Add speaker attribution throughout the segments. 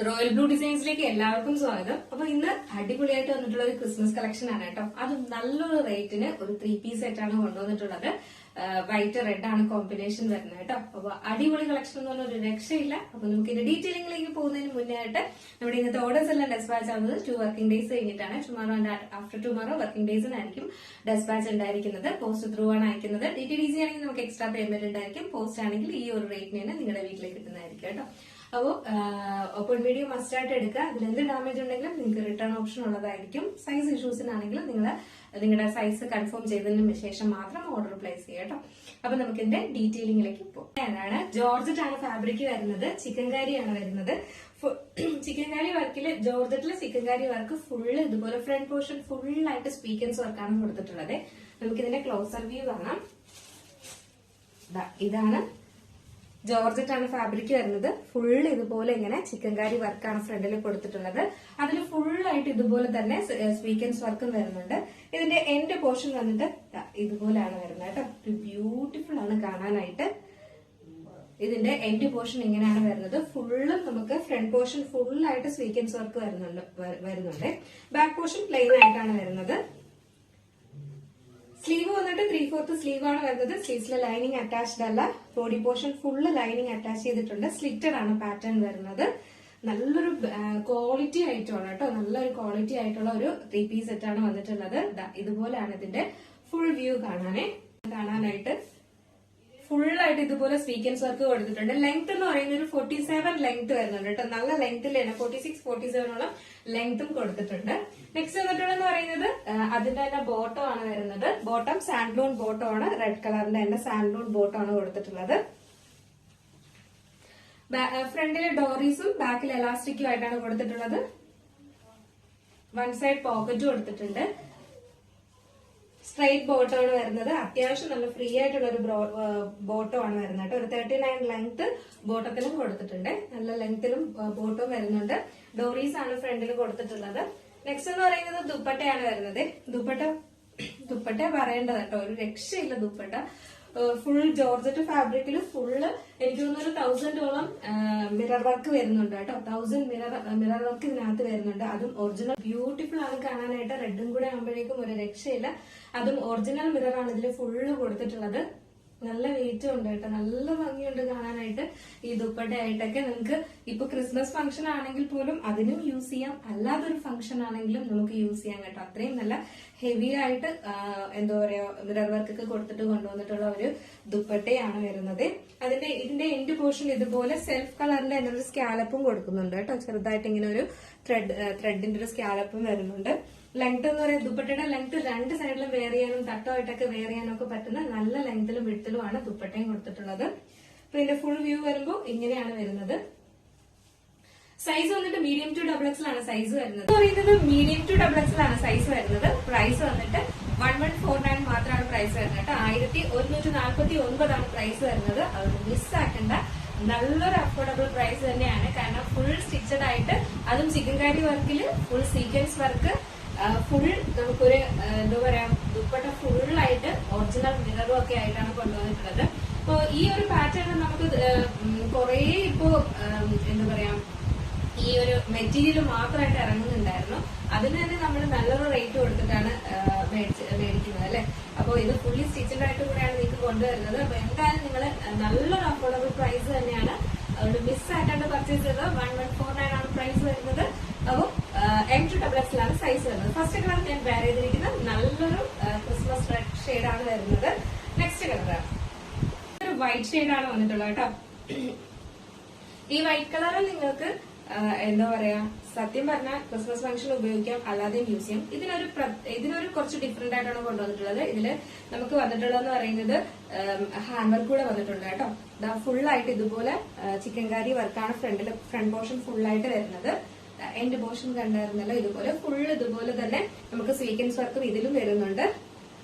Speaker 1: Royal blue ഡിസൈൻസിലേക്ക് എല്ലാവർക്കും സ്വാഗതം. അപ്പൊ ഇന്ന് അടിപൊളിയായിട്ട് വന്നിട്ടുള്ള ഒരു ക്രിസ്മസ് കളക്ഷൻ ആണ് കേട്ടോ. അത് നല്ലൊരു റേറ്റിന് ഒരു 3 പീസ് സെറ്റ് ആണ് കൊണ്ടുവന്നിട്ടുള്ളത്. വൈറ്റ് റെഡ് ആണ് കോമ്പിനേഷൻ വരുന്നത് കേട്ടോ. അപ്പൊ അടിപൊളി കളക്ഷൻ എന്ന് പറഞ്ഞ ഒരു രക്ഷയില്ല. അപ്പൊ നമുക്ക് ഇതിന്റെ ഡീറ്റെയിലിംഗിലേക്ക് പോകുന്നതിന് മുന്നേ ആയിട്ട് നമ്മുടെ ഇന്നത്തെ ഓർഡേഴ്സ് എല്ലാം ഡെസ്പാച്ച് ആവുന്നത് 2 വർക്കിംഗ് ഡേയ്സ് കഴിഞ്ഞിട്ടാണ്. Tomorrow and after tomorrow working ഡേയ്സിനായിരിക്കും ഡെസ്പാച്ച് ഉണ്ടായിരിക്കുന്നത്. പോസ്റ്റ് ത്രൂ ആണ് അയക്കുന്നത്. DTDC ആണെങ്കിൽ നമുക്ക് എക്സ്ട്രാ പേയ്മെന്റ് ഉണ്ടായിരിക്കും. പോസ്റ്റ് ആണെങ്കിൽ ഈ ഒരു റേറ്റിന് തന്നെ നിങ്ങളുടെ വീട്ടിലേക്ക് കിട്ടുന്നതായിരിക്കും കേട്ടോ. അപ്പോൾ ഓപ്പൺ വീഡിയോ മസ്റ്റ് ആയിട്ട് എടുക്കുക. അതിൽ എന്ത് ഡാമേജ് ഉണ്ടെങ്കിലും നിങ്ങൾക്ക് റിട്ടേൺ ഓപ്ഷൻ ഉള്ളതായിരിക്കും. സൈസ് ഇഷ്യൂസിനാണെങ്കിലും നിങ്ങളുടെ സൈസ് കൺഫേം ചെയ്തതിന് ശേഷം മാത്രം ഓർഡർ പ്ലേസ് ചെയ്യുക കേട്ടോ. അപ്പൊ നമുക്ക് ഇതിന്റെ ഡീറ്റെയിലിംഗിലേക്ക് പോകും. ഏതാണ് ജോർജറ്റ് ആണ് ഫാബ്രിക് വരുന്നത്. ചിക്കൻകാരിയാണ് വരുന്നത്. ചിക്കൻകാരി വർക്കില് ജോർജറ്റിലെ ചിക്കൻകാരി വർക്ക് ഫുള്ള് ഇതുപോലെ ഫ്രണ്ട് പോർഷൻ ഫുള്ളായിട്ട് സ്വീക്കൻസ് വർക്കാണ് കൊടുത്തിട്ടുള്ളത്. നമുക്കിതിന്റെ ക്ലോസർ വ്യൂ കാണാം. ഇതാണ് ജോർജറ്റ് ആണ് ഫാബ്രിക് വരുന്നത്. ഫുള്ള് ഇതുപോലെ ഇങ്ങനെ ചിക്കൻകാരി വർക്കാണ് ഫ്രണ്ടിൽ കൊടുത്തിട്ടുള്ളത്. അതിൽ ഫുള്ളായിട്ട് ഇതുപോലെ തന്നെ സ്വീക്കൻസ് വർക്കും വരുന്നുണ്ട്. ഇതിന്റെ എൻഡ് പോർഷൻ വന്നിട്ട് ഇതുപോലെയാണ് വരുന്നത് കേട്ടോ. ബ്യൂട്ടിഫുൾ ആണ് കാണാനായിട്ട്. ഇതിന്റെ എൻഡ് പോർഷൻ ഇങ്ങനെയാണ് വരുന്നത്. ഫുള്ളും നമുക്ക് ഫ്രണ്ട് പോർഷൻ ഫുള്ളായിട്ട് സ്വീക്കൻസ് വർക്ക് വരുന്നുണ്ട്. ബാക്ക് പോർഷൻ പ്ലെയിൻ ആയിട്ടാണ് വരുന്നത്. സ്ലീവ് വന്നിട്ട് 3/4 സ്ലീവ് ആണ് വരുന്നത്. സ്ലീവ്സിലെ ലൈനിങ് അറ്റാച്ച്ഡ് അല്ല. Body portion full lining attach ചെയ്തിട്ടുണ്ട്. സ്ലിറ്റഡ് ആണ് പാറ്റേൺ വരുന്നത്. നല്ലൊരു ക്വാളിറ്റി ആയിട്ടുള്ള കേട്ടോ. നല്ലൊരു ക്വാളിറ്റി ആയിട്ടുള്ള ഒരു 3 പീസ് സെറ്റ് ആണ് വന്നിട്ടുള്ളത്. ഇതുപോലെയാണ് ഇതിന്റെ ഫുൾ വ്യൂ കാണാനായിട്ട്. ഫുള്ളായിട്ട് ഇതുപോലെ സ്വീക്കൻസ് വർക്ക് കൊടുത്തിട്ടുണ്ട്. ലെങ്ത് എന്ന് പറയുന്നത് ഒരു 47 ലെങ്ത് വരുന്നുണ്ട് കേട്ടോ. നല്ല ലെങ്ത്തിൽ തന്നെ 46-47 ലെങ്തും കൊടുത്തിട്ടുണ്ട്. നെക്സ്റ്റ് വന്നിട്ടുള്ളതെന്ന് പറയുന്നത് അതിന്റെ തന്നെ ബോട്ടം ആണ് വരുന്നത്. ബോട്ടം സാൻഡ്ലൂൺ ബോട്ടം ആണ്. റെഡ് കളറിന്റെ തന്നെ സാൻഡ്ലൂൺ ബോട്ടം ആണ് കൊടുത്തിട്ടുള്ളത്. ഫ്രണ്ടില് ഡോറീസും ബാക്കിൽ എലാസ്റ്റിക്കും ആയിട്ടാണ് കൊടുത്തിട്ടുള്ളത്. വൺ സൈഡ് പോക്കറ്റ് കൊടുത്തിട്ടുണ്ട്. സ്ട്രൈറ്റ് ബോട്ടം ആണ് വരുന്നത്. അത്യാവശ്യം നല്ല ഫ്രീ ആയിട്ടുള്ള ഒരു ബോട്ടം ആണ് വരുന്നത്. ഒരു 39 ലെങ്ത് ബോട്ടത്തിലും കൊടുത്തിട്ടുണ്ട്. നല്ല ലെങ്ത്തിലും ബോട്ടം വരുന്നുണ്ട്. ഡോറീസ് ആണ് ഫ്രണ്ടിൽ കൊടുത്തിട്ടുള്ളത്. നെക്സ്റ്റ് എന്ന് പറയുന്നത് ദുപ്പട്ടയാണ് വരുന്നത്. ദുപ്പട്ട പറയേണ്ടത് കേട്ടോ. ഒരു രക്ഷയില്ല ദുപ്പട്ട. ഫുൾ ജോർജറ്റ് ഫാബ്രിക്കിൽ ഫുള്ള് എനിക്ക് തോന്നുന്നു 1000ഓളം മിറർ വർക്ക് വരുന്നുണ്ട് കേട്ടോ. 1000 മിറർ വർക്ക് ഇതിനകത്ത് വരുന്നുണ്ട്. അതും ഒറിജിനൽ ബ്യൂട്ടിഫുൾ ആണ് കാണാനായിട്ട്. റെഡും കൂടെ ആകുമ്പോഴേക്കും ഒരു രക്ഷയില്ല. അതും ഒറിജിനൽ മിറർ ആണ് ഇതിൽ ഫുള്ള് കൊടുത്തിട്ടുള്ളത്. നല്ല വെയിറ്റും ഉണ്ട് കേട്ടോ. നല്ല ഭംഗിയുണ്ട് കാണാനായിട്ട്. ഈ ദുപ്പട്ടയായിട്ടൊക്കെ നിങ്ങൾക്ക് ഇപ്പൊ ക്രിസ്മസ് ഫംഗ്ഷൻ ആണെങ്കിൽ പോലും അതിനും യൂസ് ചെയ്യാം. അല്ലാതൊരു ഫംഗ്ഷൻ ആണെങ്കിലും നമുക്ക് യൂസ് ചെയ്യാം കേട്ടോ. അത്രയും നല്ല ഹെവി ആയിട്ട് എന്താ പറയാ മിറർ വർക്ക് ഒക്കെ കൊടുത്തിട്ട് കൊണ്ടുവന്നിട്ടുള്ള ഒരു ദുപ്പട്ടയാണ് വരുന്നത്. ഇതിന്റെ എൻഡ് പോർഷൻ ഇതുപോലെ സെൽഫ് കളറിന്റെ തന്നെ ഒരു സ്കാലപ്പും കൊടുക്കുന്നുണ്ട് കേട്ടോ. ചെറുതായിട്ട് ഇങ്ങനെ ഒരു ത്രെഡിന്റെ ഒരു സ്കാലപ്പും വരുന്നുണ്ട്. ലെങ്ത് എന്ന് പറയുന്നത് ദുപ്പട്ടയുടെ ലെങ്ത് 2 സൈഡിലും വെയർ ചെയ്യാനും തട്ടമായിട്ടൊക്കെ വെയർ ചെയ്യാനും ഒക്കെ പറ്റുന്ന നല്ല ലെങ്തിലും വിഡ്ത്തിലുമാണ് ദുപ്പട്ടയും കൊടുത്തിട്ടുള്ളത്. അപ്പൊ ഇതിന്റെ ഫുൾ വ്യൂ വരുമ്പോൾ ഇങ്ങനെയാണ് വരുന്നത്. സൈസ് വന്നിട്ട് മീഡിയം ടു XXL ആണ് സൈസ് വരുന്നത്. പറയുന്നത് മീഡിയം ടു XXL ആണ് സൈസ് വരുന്നത്. പ്രൈസ് വന്നിട്ട് 1149 മാത്രമാണ് പ്രൈസ് വരുന്നത് കേട്ടോ. 1149 ആണ് പ്രൈസ് വരുന്നത്. അത് മിസ്സാക്കേണ്ട നല്ലൊരു അഫോർഡബിൾ പ്രൈസ് തന്നെയാണ്. കാരണം ഫുൾ സ്റ്റിച്ചഡ് ആയിട്ട് അതും ചിക്കൻകാരി വർക്കില് ഫുൾ സീക്വൻസ് വർക്ക് ഫുൾ നമുക്കൊരു എന്താ പറയാ ദുപ്പട്ട ഫുള്ളായിട്ട് ഒറിജിനൽ മിററും ഒക്കെ ആയിട്ടാണ് കൊണ്ടുവന്നിട്ടുള്ളത്. അപ്പൊ ഈ ഒരു പാറ്റേൺ നമുക്ക് കുറെ ഇപ്പോ എന്താ പറയാ ഈ ഒരു മെറ്റീരിയൽ മാത്രമായിട്ട് ഇറങ്ങുന്നുണ്ടായിരുന്നു. അതിന് തന്നെ നമ്മൾ നല്ലൊരു റേറ്റ് കൊടുത്തിട്ടാണ് മേടിക്കുന്നത് അല്ലെ. അപ്പൊ ഇത് ഫുള്ളി സ്റ്റിച്ചഡ് ആയിട്ട് കൂടെയാണ് നിങ്ങൾക്ക് കൊണ്ടുവരുന്നത്. അപ്പൊ എന്തായാലും നിങ്ങൾ നല്ലൊരു അഫോർഡബിൾ പ്രൈസ് തന്നെയാണ്. അതുകൊണ്ട് മിസ് ആയിട്ടാണ് പർച്ചേസ് ചെയ്തത്. 1149 ആണ് പ്രൈസ് വരുന്നത്. അപ്പോൾ M to XXL ആണ് സൈസ് വരുന്നത്. ഫസ്റ്റ് കളർ ഞാൻ വെയർ ചെയ്തിരിക്കുന്നത് നല്ലൊരു ക്രിസ്മസ് റെഡ് ഷെയ്ഡാണ് വരുന്നത്. നെക്സ്റ്റ് കളർ ഒരു വൈറ്റ് ഷെയ്ഡാണ് വന്നിട്ടുള്ളത് കേട്ടോ. ഈ വൈറ്റ് കളർ നിങ്ങൾക്ക് എന്താ പറയാ സത്യം പറഞ്ഞാൽ ക്രിസ്മസ് ഫംഗ്ഷൻ ഉപയോഗിക്കാം, അല്ലാതെയും യൂസ് ചെയ്യാം. ഇതിനൊരു കുറച്ച് ഡിഫറെന്റ് ആയിട്ടാണ് കൊണ്ടുവന്നിട്ടുള്ളത്. ഇതില് നമുക്ക് വന്നിട്ടുള്ളതെന്ന് പറയുന്നത് ഹാൻഡ് വർക്ക് കൂടെ വന്നിട്ടുണ്ട് കേട്ടോ. ഫുള്ളായിട്ട് ഇതുപോലെ ചിക്കൻകാരി വർക്കാണ് ഫ്രണ്ട് പോർഷൻ ഫുള്ളായിട്ട് വരുന്നത്. എൻഡ് പോർഷൻ കണ്ടായിരുന്നല്ലോ. ഇതുപോലെ ഫുള്ള് ഇതുപോലെ തന്നെ നമുക്ക് സ്വീക്കൻസ് വർക്കും ഇതിലും വരുന്നുണ്ട്.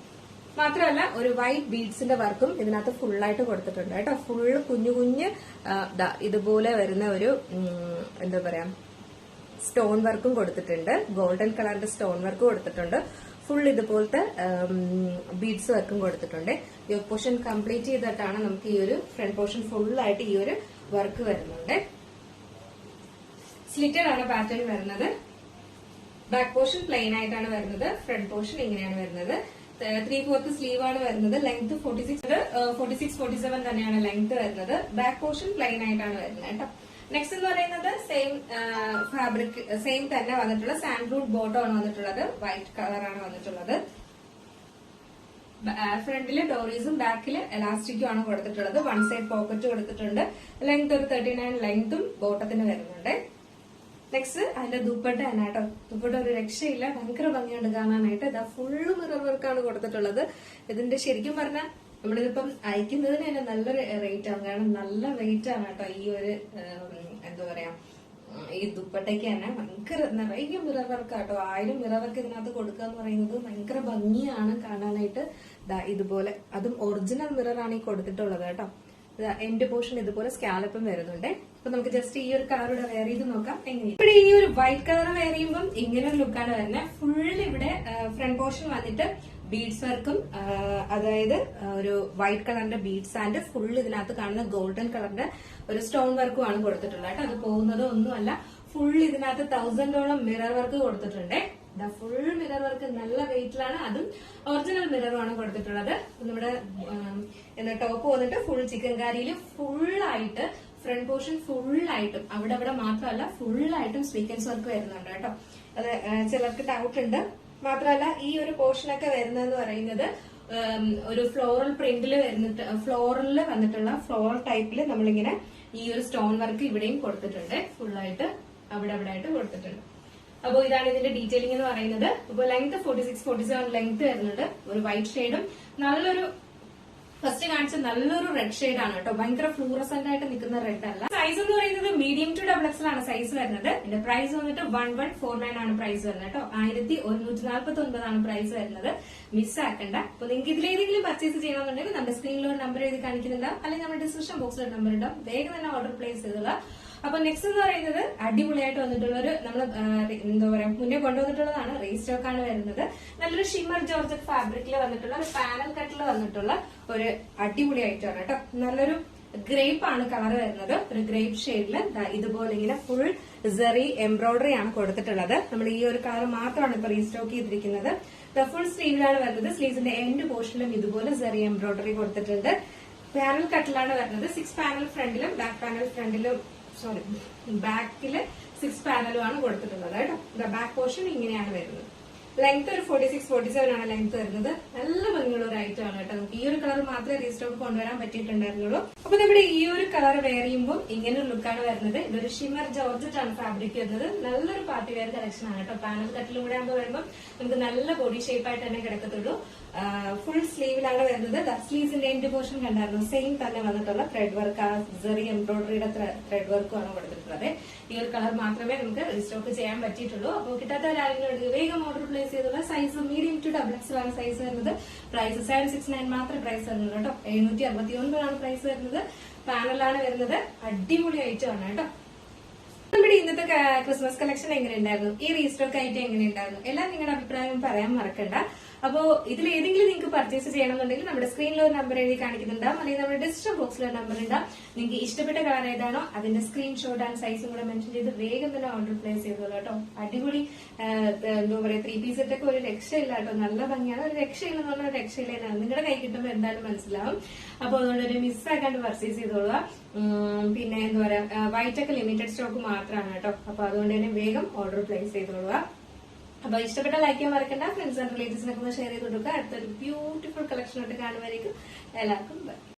Speaker 1: മാത്രമല്ല ഒരു വൈറ്റ് ബീഡ്സിന്റെ വർക്കും ഇതിനകത്ത് ഫുള്ളായിട്ട് കൊടുത്തിട്ടുണ്ട് കേട്ടോ. ഫുള്ള് കുഞ്ഞു ഇതുപോലെ വരുന്ന ഒരു എന്താ പറയാ സ്റ്റോൺ വർക്കും കൊടുത്തിട്ടുണ്ട്. ഗോൾഡൻ കളറിന്റെ സ്റ്റോൺ വർക്ക് കൊടുത്തിട്ടുണ്ട്. ഫുൾ ഇതുപോലത്തെ ബീഡ്സ് വർക്കും കൊടുത്തിട്ടുണ്ട്. ഈ പോർഷൻ കംപ്ലീറ്റ് ചെയ്തിട്ടാണ് നമുക്ക് ഈ ഒരു ഫ്രണ്ട് പോർഷൻ ഫുള്ളായിട്ട് ഈ ഒരു വർക്ക് വരുന്നുണ്ട്. സ്ലിറ്റഡ് ആണ് പാറ്റേൺ വരുന്നത്. ബാക്ക് പോർഷൻ പ്ലെയിൻ ആയിട്ടാണ് വരുന്നത്. ഫ്രണ്ട് പോർഷൻ ഇങ്ങനെയാണ് വരുന്നത്. 3/4 സ്ലീവ് ആണ് വരുന്നത്. ലെങ്ത് 46-47 തന്നെയാണ് ലെങ്ത് വരുന്നത്. ബാക്ക് പോർഷൻ പ്ലെയിൻ ആയിട്ടാണ് വരുന്നത് കേട്ടോ. നെക്സ്റ്റ് എന്ന് പറയുന്നത് സെയിം ഫാബ്രിക് സെയിം തന്നെ വന്നിട്ടുള്ള സാൻഡ്രൂട്ട് ബോട്ടം ആണ് വന്നിട്ടുള്ളത്. വൈറ്റ് കളറാണ് വന്നിട്ടുള്ളത്. ഫ്രണ്ടില് ഡോറീസും ബാക്കില് എലാസ്റ്റിക്കും ആണ് കൊടുത്തിട്ടുള്ളത്. വൺ സൈഡ് പോക്കറ്റ് കൊടുത്തിട്ടുണ്ട്. ലെങ്ത് ഒരു 39 ലെങ്തും ബോട്ടത്തിന് വരുന്നുണ്ട്. നെക്സ്റ്റ് അതിന്റെ ദുപ്പട്ട തന്നെ കേട്ടോ. ദുപ്പട്ട ഒരു രക്ഷയില്ല, ഭയങ്കര ഭംഗിയുണ്ട് കാണാനായിട്ട്. ഇതാ ഫുള്ള് മിറർ വർക്കാണ് കൊടുത്തിട്ടുള്ളത്. ഇതിന്റെ ശരിക്കും പറഞ്ഞാൽ നമ്മളിതിപ്പം അയക്കുന്നതിന് തന്നെ നല്ലൊരു റേറ്റ് ആണ്. കാരണം നല്ല റേറ്റ് ആണ് കേട്ടോ ഈ ഒരു എന്താ പറയാ ഈ ദുപ്പട്ടയ്ക്ക് തന്നെ. ഭയങ്കര നിറയെ മിറർ വർക്ക് കേട്ടോ. 1000 മിറർ വർക്ക് ഇതിനകത്ത് കൊടുക്കുക എന്ന് പറയുന്നത് ഭയങ്കര ഭംഗിയാണ് കാണാനായിട്ട്. ഇതുപോലെ അതും ഒറിജിനൽ മിറർ ആണ് ഈ കൊടുത്തിട്ടുള്ളത് കേട്ടോ. എൻഡ് പോർഷൻ ഇതുപോലെ സ്കാലപ്പും വരുന്നുണ്ട്. അപ്പൊ നമുക്ക് ജസ്റ്റ് ഈ ഒരു കളർ ഇവിടെ വെയർ ചെയ്ത് നോക്കാം എങ്ങനെ. ഇവിടെ ഈ ഒരു വൈറ്റ് കളർ വെയർ ചെയ്യുമ്പോൾ ഇങ്ങനെ ഒരു ലുക്കാണ് വരുന്നത്. ഫുൾ ഇവിടെ ഫ്രണ്ട് പോർഷൻ വന്നിട്ട് ബീഡ്സ് വർക്കും അതായത് ഒരു വൈറ്റ് കളറിന്റെ ബീഡ്സ് ആൻഡ് ഫുൾ ഇതിനകത്ത് കാണുന്ന ഗോൾഡൻ കളറിന്റെ ഒരു സ്റ്റോൺ വർക്കും ആണ് കൊടുത്തിട്ടുള്ളത് കേട്ടോ. അത് പോകുന്നത് ഒന്നുമല്ല, ഫുൾ ഇതിനകത്ത് 1000ഓളം മിറർ വർക്ക് കൊടുത്തിട്ടുണ്ട്. ഫുൾ മിറർ വർക്ക് നല്ല വെയിറ്റിലാണ്. അതും ഒറിജിനൽ മിററുമാണ് കൊടുത്തിട്ടുള്ളത്. നമ്മുടെ ടോപ്പ് വന്നിട്ട് ഫുൾ ചിക്കൻ കാരിയിൽ ഫുള്ളായിട്ട് ഫ്രണ്ട് പോർഷൻ ഫുള്ളായിട്ടും അവിടെ മാത്രമല്ല ഫുള്ളായിട്ടും സ്വീക്കൻസ് വർക്ക് വരുന്നുണ്ട് കേട്ടോ. അത് ചിലർക്ക് ഡൗട്ട് ഉണ്ട്. മാത്രമല്ല ഈ ഒരു പോർഷനൊക്കെ വരുന്നതെന്ന് പറയുന്നത് ഒരു ഫ്ലോറൽ പ്രിന്റിൽ വരുന്നിട്ട് ഫ്ലോറലിൽ വന്നിട്ടുള്ള ഫ്ലോറൽ ടൈപ്പിൽ നമ്മളിങ്ങനെ ഈ ഒരു സ്റ്റോൺ വർക്ക് ഇവിടെയും കൊടുത്തിട്ടുണ്ട്. ഫുള്ളായിട്ട് അവിടെ ആയിട്ട് കൊടുത്തിട്ടുണ്ട്. അപ്പോൾ ഇതാണ് ഇതിന്റെ ഡീറ്റെയിലിംഗ് എന്ന് പറയുന്നത്. അപ്പോൾ ലെങ്ത് 46-47 ലെങ്ത് വരുന്നുണ്ട്. ഒരു വൈറ്റ് ഷെയ്ഡും നല്ലൊരു ഫസ്റ്റ് കാണിച്ച നല്ലൊരു റെഡ് ഷെയ്ഡ് ആണ് കേട്ടോ. ഭയങ്കര ഫ്ലൂറസെന്റ് ആയിട്ട് നിൽക്കുന്ന റെഡ് അല്ല. സൈസ് എന്ന് പറയുന്നത് മീഡിയം ടു XXL ആണ് സൈസ് വരുന്നത്. ഇതിന്റെ പ്രൈസ് വന്നിട്ട് 1149 ആണ് പ്രൈസ് വരുന്നത് കേട്ടോ. 1149 ആണ് പ്രൈസ് വരുന്നത്. മിസ്സാക്കണ്ട. അപ്പൊ നിങ്ങൾക്ക് ഇതിലേതെങ്കിലും പർച്ചേസ് ചെയ്യണമെന്നുണ്ടെങ്കിൽ നമ്മുടെ സ്ക്രീനിൽ ഒരു നമ്പർ എഴുതി കാണിക്കുന്നുണ്ടാവും, അല്ലെങ്കിൽ നമ്മുടെ ഡിസ്ക്രിപ്ഷൻ ബോക്സിൽ ഒരു നമ്പർ ഉണ്ടാവും. വേഗം തന്നെ ഓർഡർ പ്ലേസ് ചെയ്തോളാം. അപ്പൊ നെക്സ്റ്റ് എന്ന് പറയുന്നത് അടിപൊളിയായിട്ട് വന്നിട്ടുള്ള ഒരു നമ്മൾ എന്താ പറയാ മുന്നേ കൊണ്ടുവന്നിട്ടുള്ളതാണ്. റീസ്റ്റോക്ക് ആണ് വരുന്നത്. നല്ലൊരു ഷിമ്മർ ജോർജറ്റ് ഫാബ്രിക്കിൽ വന്നിട്ടുള്ള ഒരു പാനൽ കട്ടിൽ വന്നിട്ടുള്ള ഒരു അടിപൊളി ഐറ്റം ആണ് കേട്ടോ. നല്ലൊരു ഗ്രേപ്പ് ആണ് കളർ വരുന്നത്. ഒരു ഗ്രേപ്പ് ഷെയ്ഡില് ഇതുപോലെ ഇങ്ങനെ ഫുൾ സെറി എംബ്രോയിഡറി ആണ് കൊടുത്തിട്ടുള്ളത്. നമ്മൾ ഈ ഒരു കളർ മാത്രമാണ് ഇപ്പൊ റീസ്റ്റോക്ക് ചെയ്തിരിക്കുന്നത്. ഫുൾ സ്ലീവിലാണ് വരുന്നത്. സ്ലീവ്സിന്റെ എൻഡ് പോർഷനിലും ഇതുപോലെ സെറി എംബ്രോയിഡറി കൊടുത്തിട്ടുണ്ട്. പാനൽ കട്ടിലാണ് വരുന്നത്. 6 പാനൽ ഫ്രണ്ടിലും ബാക്കില് 6 പാനലും ആണ് കൊടുത്തിട്ടുള്ളത് കേട്ടോ. ബാക്ക് പോർഷൻ ഇങ്ങനെയാണ് വരുന്നത്. ലെങ്ത് ഒരു 46-47 ആണ് ലെങ്ത് വരുന്നത്. നല്ല ഭംഗിയുള്ള ഒരു ഐറ്റം ആണ് കേട്ടോ. നമുക്ക് ഈ ഒരു കളർ മാത്രമേ റീസ്റ്റോക്ക് കൊണ്ടുവരാൻ പറ്റിയിട്ടുണ്ടായിരുന്നുള്ളൂ. അപ്പൊ നമ്മുടെ ഈ ഒരു കളർ വെയർ ചെയ്യുമ്പോൾ ഇങ്ങനെ ഒരു ലുക്കാണ് വരുന്നത്. ഇതൊരു ഷിമ്മർ ജോർജറ്റ് ആണ് ഫാബ്രിക് വരുന്നത്. നല്ലൊരു പാർട്ടി വെയർ കളക്ഷൻ ആണ് കേട്ടോ. പാനൽ കട്ടിലും കൂടെ ആകുമ്പോൾ വരുമ്പോൾ നമുക്ക് നല്ല ബോഡി ഷേപ്പ് ആയിട്ട് തന്നെ കിടക്കത്തുള്ളൂ. ഫുൾ സ്ലീവിലാണ് വരുന്നത്. സ്ലീവ്സിന്റെ എൻഡ് പോർഷൻ കണ്ടായിരുന്നു. സെയിം തന്നെ വന്നിട്ടുള്ള ത്രെഡ് വർക്ക്, സെറി എംബ്രോയിഡറിയുടെ ത്രെഡ് വർക്കും ആണ് കൊടുത്തിട്ടുള്ളത്. ഈ ഒരു കളർ മാത്രമേ നമുക്ക് റീസ്റ്റോക്ക് ചെയ്യാൻ പറ്റിയിട്ടുള്ളൂ. അപ്പോൾ കിട്ടാത്തവരാരെങ്കിലും വേഗം ഓർഡർ പ്ലേസ് ചെയ്തുള്ള സൈസ് മീഡിയം ടു XXL ആണ് സൈസ് വരുന്നത്. പ്രൈസ് 769 മാത്രമേ പ്രൈസ് വരുന്നുള്ളൂ കേട്ടോ. 769 ആണ് പ്രൈസ് വരുന്നത്. പാനലാണ് വരുന്നത്. അടിപൊളി ഐറ്റം ആണ് കേട്ടോ. നമ്മുടെ ഇന്നത്തെ ക്രിസ്മസ് കളക്ഷൻ എങ്ങനെയുണ്ടായിരുന്നു, ഈ റീസ്റ്റോക്ക് ഐറ്റം എങ്ങനെയുണ്ടായിരുന്നു, എല്ലാം നിങ്ങളുടെ അഭിപ്രായം പറയാൻ മറക്കണ്ട. അപ്പോ ഇതിൽ ഏതെങ്കിലും നിങ്ങൾക്ക് പർച്ചേസ് ചെയ്യണമെന്നുണ്ടെങ്കിൽ നമ്മുടെ സ്ക്രീനിൽ ഒരു നമ്പർ എഴുതി കാണിക്കുന്നുണ്ടാവും, അല്ലെങ്കിൽ നമ്മുടെ ഡിസ്ക്രിപ്ഷൻ ബോക്സിൽ ഒരു നമ്പർ ഉണ്ടാവും. നിങ്ങൾക്ക് ഇഷ്ടപ്പെട്ട കളർ ഏതാണോ അതിന്റെ സ്ക്രീൻഷോട്ട് ആൻഡ് സൈസും കൂടെ മെൻഷൻ ചെയ്ത് വേഗം തന്നെ ഓർഡർ പ്ലേസ് ചെയ്തോളൂ കേട്ടോ. അടിപൊളി എന്താ പറയാ 3 പീസ് സെറ്റൊക്കെ ഒരു രക്ഷയില്ല കേട്ടോ. നല്ല ഭംഗിയാണ്. ഒരു രക്ഷയില്ലെന്ന് പറഞ്ഞാൽ രക്ഷയില്ല. നിങ്ങളുടെ കൈ കിട്ടുമ്പോൾ എന്തായാലും മനസ്സിലാവും. അപ്പൊ അതുകൊണ്ട് ഒരു മിസ്സാക്കാണ്ട് പർച്ചേസ് ചെയ്തോളുക. പിന്നെ എന്താ പറയാ വൈറ്റ് ഒക്കെ ലിമിറ്റഡ് സ്റ്റോക്ക് മാത്രമാണ് കേട്ടോ. അപ്പൊ അതുകൊണ്ട് തന്നെ വേഗം ഓർഡർ പ്ലേസ് ചെയ്തോളുക. അപ്പൊ ഇഷ്ടപ്പെട്ട ലൈക്ക് ചെയ്യാൻ മറക്കണ്ട. ഫ്രണ്ട്സ് ആൻഡ് റിലേറ്റീവ്സിനൊക്കെ ഒന്ന് ഷെയർ ചെയ്ത് കൊടുക്കുക. അടുത്തൊരു ബ്യൂട്ടിഫുൾ കളക്ഷൻ ആയിട്ട് കാണുമായിരിക്കും. എല്ലാവർക്കും ബൈ.